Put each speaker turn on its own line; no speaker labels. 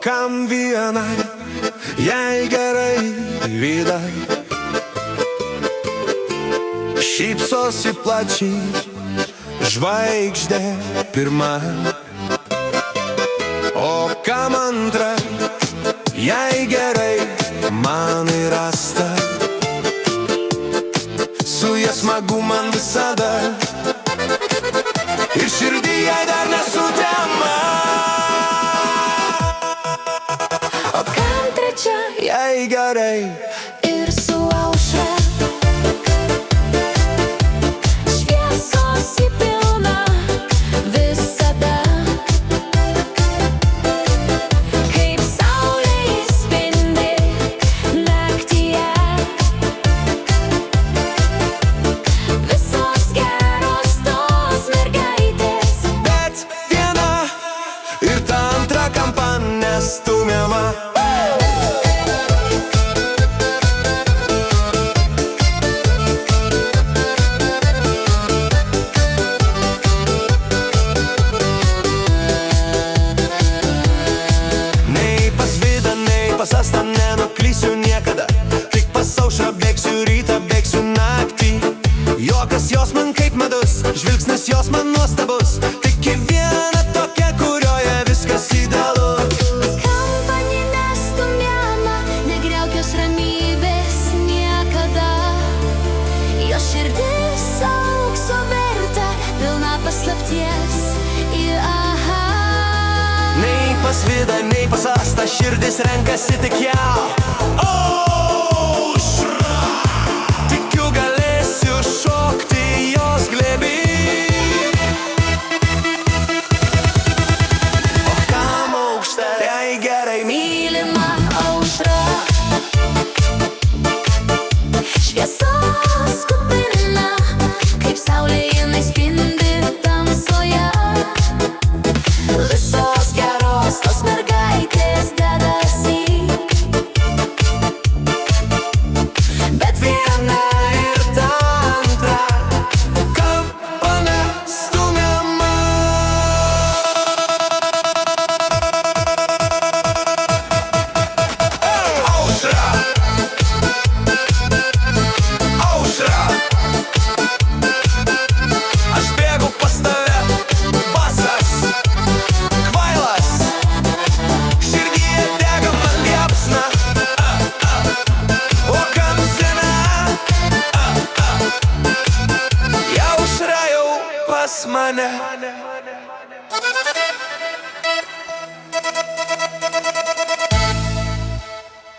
kam vienai, jei gerai vida, šypsosi plačiai žvaigždė pirma. O kam antra, jei gerai man įrasta, su ja smagu man visada ir širdyje dar nesutema.
O kam trečia,
Jei gerai
ir su aušra, šviesos į pilną visada, kaip saulė įspindi naktyje. Visos geros tos mergaitės,
bet viena ir ta antra kampa nestumiama. Pas Astą nenuklysiu niekada, tik pas aušrą bėgsiu rytą, bėgsiu naktį. Juokas jos man kaip medus, žvilgsnis jos man nuostabus, tik į vieną tokią, kurioje viskas idealu.
kampanį nestumiama, negriauk jos ramybės niekada. Jos širdis aukso verta, pilna paslapties ir aha.
Nei pas Vidą, nei pas Astą širdis renkasi tik ją.